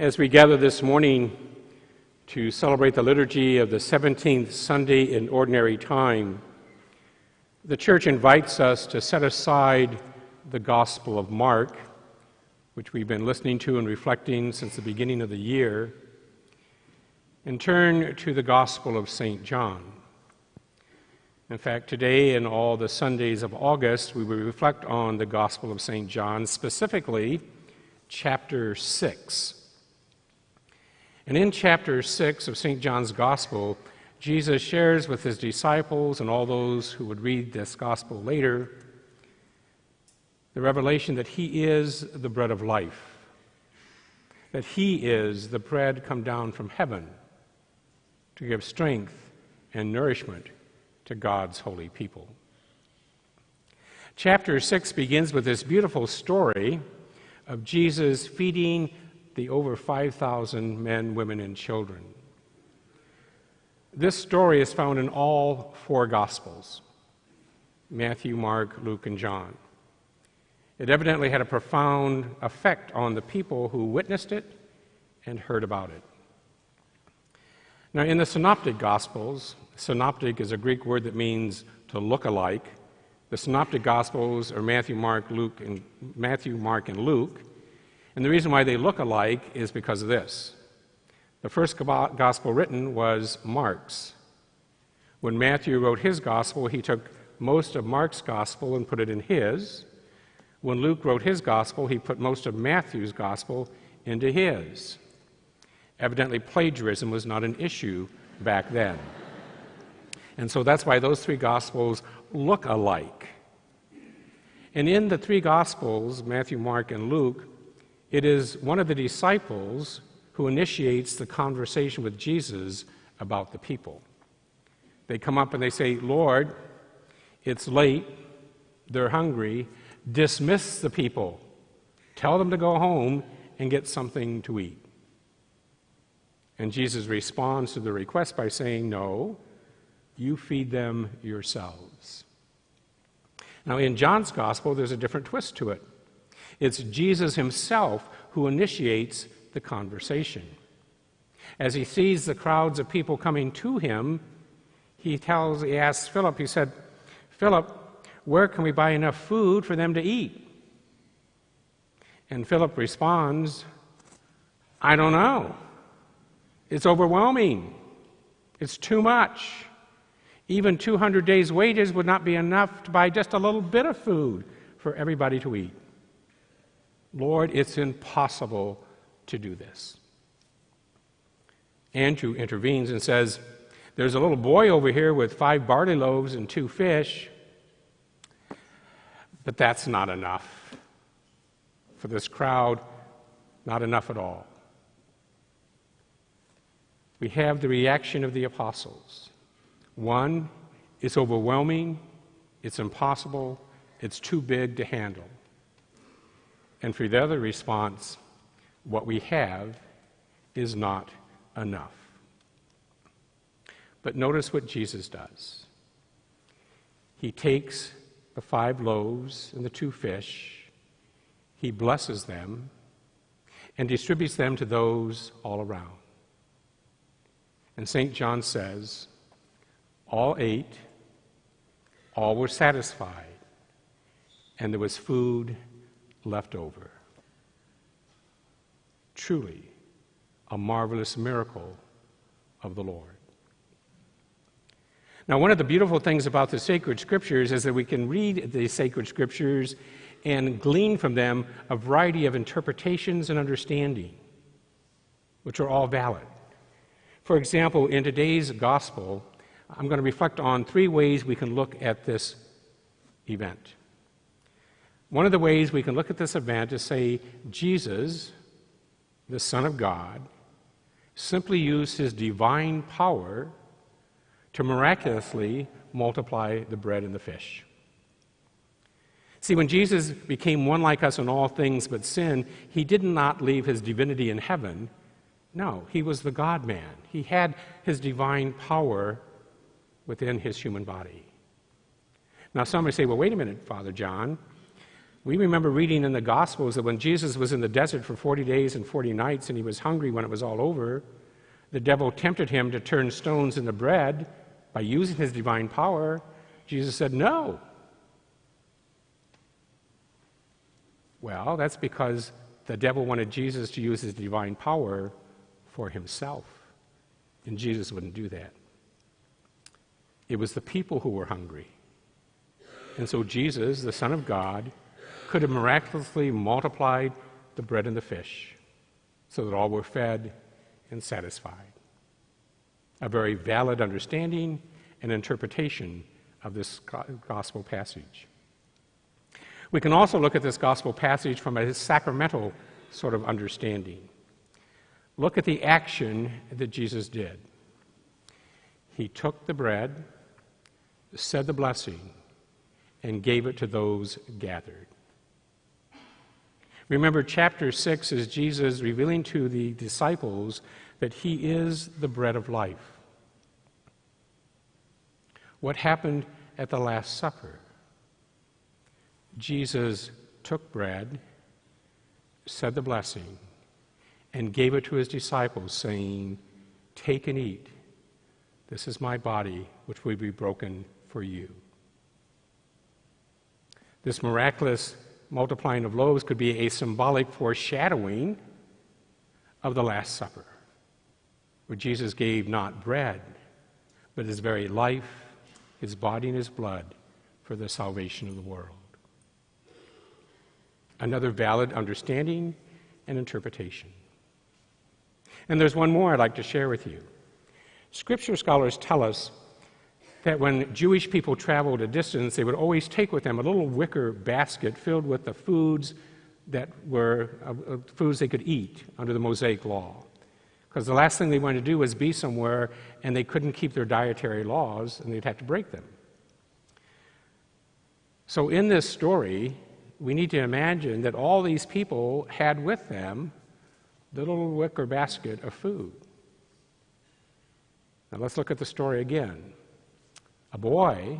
As we gather this morning to celebrate the liturgy of the 17th Sunday in Ordinary Time, the Church invites us to set aside the Gospel of Mark, which we've been listening to and reflecting since the beginning of the year, and turn to the Gospel of St. John. In fact, today and all the Sundays of August, we will reflect on the Gospel of St. John, specifically chapter 6. And in chapter 6 of St. John's Gospel, Jesus shares with his disciples and all those who would read this Gospel later the revelation that he is the bread of life, that he is the bread come down from heaven to give strength and nourishment to God's holy people. Chapter 6 begins with this beautiful story of Jesus feeding the over 5,000 men, women, and children. This story is found in all four Gospels: Matthew, Mark, Luke, and John. It evidently had a profound effect on the people who witnessed it and heard about it. Now, in the Synoptic Gospels, synoptic is a Greek word that means to look alike. The Synoptic Gospels are Matthew, Mark, and Luke. And the reason why they look alike is because of this. The first gospel written was Mark's. When Matthew wrote his gospel, he took most of Mark's gospel and put it in his. When Luke wrote his gospel, he put most of Matthew's gospel into his. Evidently, plagiarism was not an issue back then. And so that's why those three gospels look alike. And in the three gospels, Matthew, Mark, and Luke, it is one of the disciples who initiates the conversation with Jesus about the people. They come up and they say, "Lord, it's late, they're hungry, dismiss the people. Tell them to go home and get something to eat." And Jesus responds to the request by saying, "No, you feed them yourselves." Now, in John's gospel, there's a different twist to it. It's Jesus himself who initiates the conversation. As he sees the crowds of people coming to him, he asks Philip, he said, "Philip, where can we buy enough food for them to eat?" And Philip responds, "I don't know. It's overwhelming. It's too much. Even 200 days' wages would not be enough to buy just a little bit of food for everybody to eat. Lord, it's impossible to do this." Andrew intervenes and says, "There's a little boy over here with 5 barley loaves and 2 fish, but that's not enough. For this crowd, not enough at all." We have the reaction of the apostles. One, it's overwhelming, it's impossible, it's too big to handle. And for the other response, what we have is not enough. But notice what Jesus does. He takes the 5 loaves and the 2 fish, he blesses them, and distributes them to those all around. And St. John says, all ate, all were satisfied, and there was food left over. Truly, a marvelous miracle of the Lord. Now, one of the beautiful things about the sacred scriptures is that we can read the sacred scriptures and glean from them a variety of interpretations and understanding, which are all valid. For example, in today's gospel, I'm going to reflect on 3 ways we can look at this event. One of the ways we can look at this event is say Jesus, the Son of God, simply used his divine power to miraculously multiply the bread and the fish. See, when Jesus became one like us in all things but sin, he did not leave his divinity in heaven. No, he was the God-man. He had his divine power within his human body. Now, some may say, well, wait a minute, Father John. We remember reading in the Gospels that when Jesus was in the desert for 40 days and 40 nights and he was hungry when it was all over, the devil tempted him to turn stones into bread by using his divine power. Jesus said, no. Well, that's because the devil wanted Jesus to use his divine power for himself, and Jesus wouldn't do that. It was the people who were hungry. And so Jesus, the Son of God, could have miraculously multiplied the bread and the fish so that all were fed and satisfied. A very valid understanding and interpretation of this gospel passage. We can also look at this gospel passage from a sacramental sort of understanding. Look at the action that Jesus did. He took the bread, said the blessing, and gave it to those gathered. Remember, chapter 6 is Jesus revealing to the disciples that he is the bread of life. What happened at the Last Supper? Jesus took bread, said the blessing, and gave it to his disciples, saying, "Take and eat. This is my body, which will be broken for you." This miraculous multiplying of loaves could be a symbolic foreshadowing of the Last Supper, where Jesus gave not bread, but his very life, his body and his blood for the salvation of the world. Another valid understanding and interpretation. And there's one more I'd like to share with you. Scripture scholars tell us that when Jewish people traveled a distance, they would always take with them a little wicker basket filled with the foods that were foods they could eat under the Mosaic law. Because the last thing they wanted to do was be somewhere and they couldn't keep their dietary laws and they'd have to break them. So in this story, we need to imagine that all these people had with them the little wicker basket of food. Now let's look at the story again. A boy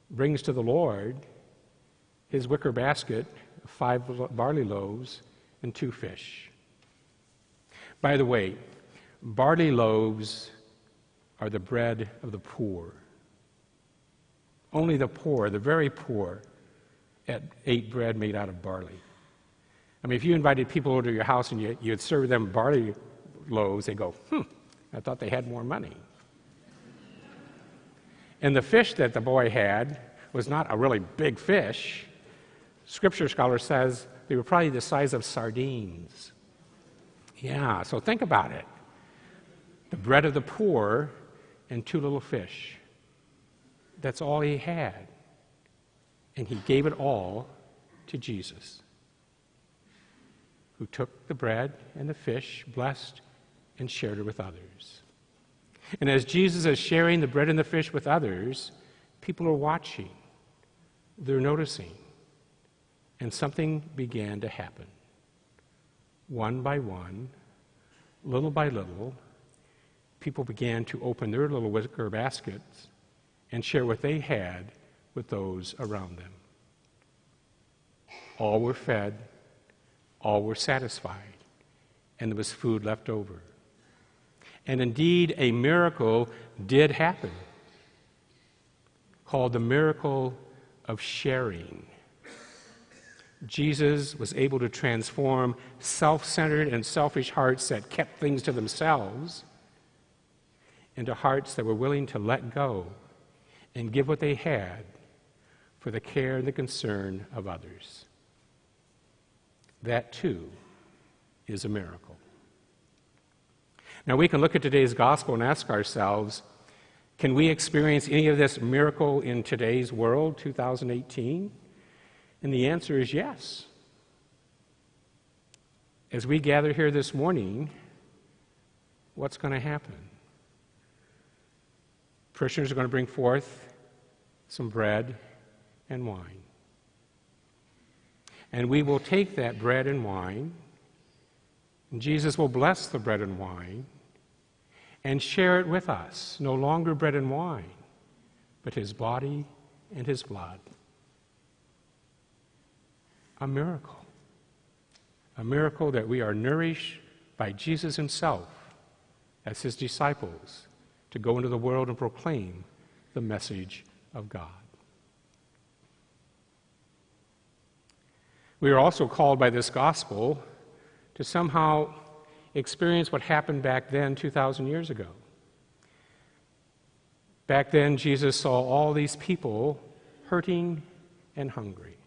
brings to the Lord his wicker basket of 5 barley loaves and 2 fish. By the way, barley loaves are the bread of the poor. Only the poor, the very poor, ate bread made out of barley. I mean, if you invited people over to your house and you'd serve them barley loaves, they'd go, I thought they had more money. And the fish that the boy had was not a really big fish. Scripture scholar says they were probably the size of sardines. Yeah, so think about it. The bread of the poor and 2 little fish. That's all he had. And he gave it all to Jesus, who took the bread and the fish, blessed, and shared it with others. And as Jesus is sharing the bread and the fish with others, people are watching. They're noticing. And something began to happen. One by one, little by little, people began to open their little wicker baskets and share what they had with those around them. All were fed, all were satisfied, and there was food left over. And indeed, a miracle did happen, called the miracle of sharing. Jesus was able to transform self-centered and selfish hearts that kept things to themselves into hearts that were willing to let go and give what they had for the care and the concern of others. That, too, is a miracle. Now, we can look at today's gospel and ask ourselves, can we experience any of this miracle in today's world, 2018? And the answer is yes. As we gather here this morning, what's going to happen? Parishioners are going to bring forth some bread and wine. And we will take that bread and wine, and Jesus will bless the bread and wine and share it with us. No longer bread and wine, but his body and his blood. a miracle. A miracle that we are nourished by Jesus himself as his disciples to go into the world and proclaim the message of God. We are also called by this gospel to somehow experience what happened back then 2,000 years ago. Back then, Jesus saw all these people hurting and hungry.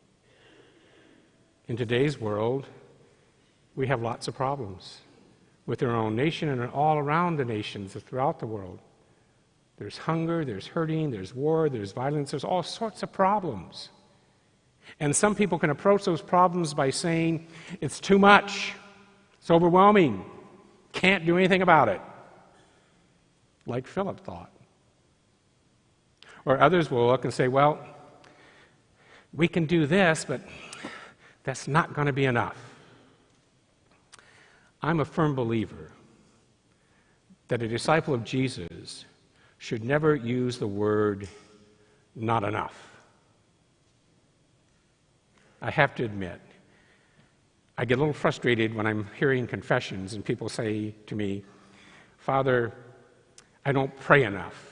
In today's world, we have lots of problems with our own nation and all around the nations throughout the world. There's hunger, there's hurting, there's war, there's violence, there's all sorts of problems. And some people can approach those problems by saying, it's too much, it's overwhelming, can't do anything about it, like Philip thought. Or others will look and say, well, we can do this, but that's not going to be enough. I'm a firm believer that a disciple of Jesus should never use the word not enough. I have to admit, I get a little frustrated when I'm hearing confessions and people say to me, Father, I don't pray enough.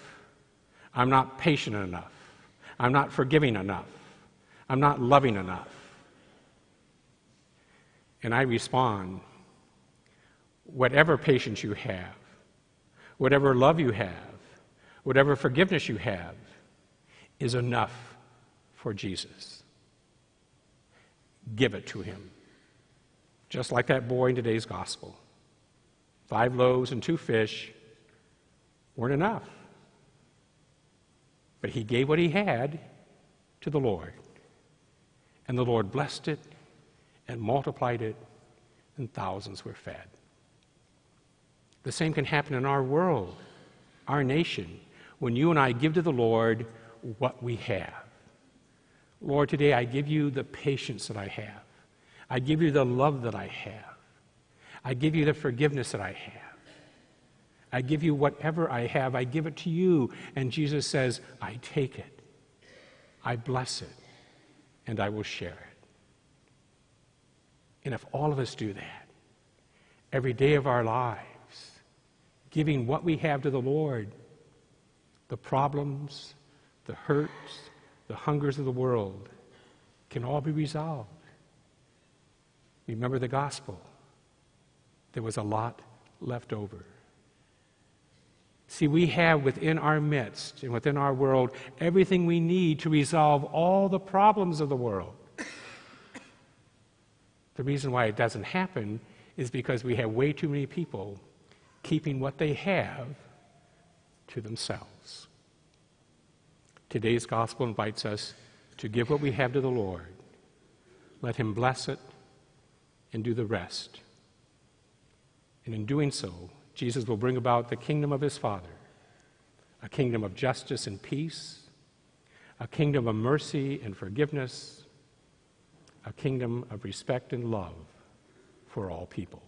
I'm not patient enough. I'm not forgiving enough. I'm not loving enough. And I respond, whatever patience you have, whatever love you have, whatever forgiveness you have, is enough for Jesus. Give it to him. Just like that boy in today's gospel. 5 loaves and 2 fish weren't enough. But he gave what he had to the Lord. And the Lord blessed it and multiplied it, and thousands were fed. The same can happen in our world, our nation, when you and I give to the Lord what we have. Lord, today I give you the patience that I have. I give you the love that I have. I give you the forgiveness that I have. I give you whatever I have, I give it to you. And Jesus says, I take it, I bless it, and I will share it. And if all of us do that, every day of our lives, giving what we have to the Lord, the problems, the hurts, the hungers of the world can all be resolved. Remember the gospel. There was a lot left over. See, we have within our midst and within our world everything we need to resolve all the problems of the world. The reason why it doesn't happen is because we have way too many people keeping what they have to themselves. Today's gospel invites us to give what we have to the Lord. Let him bless it and do the rest. And in doing so, Jesus will bring about the kingdom of his Father, a kingdom of justice and peace, a kingdom of mercy and forgiveness, a kingdom of respect and love for all people.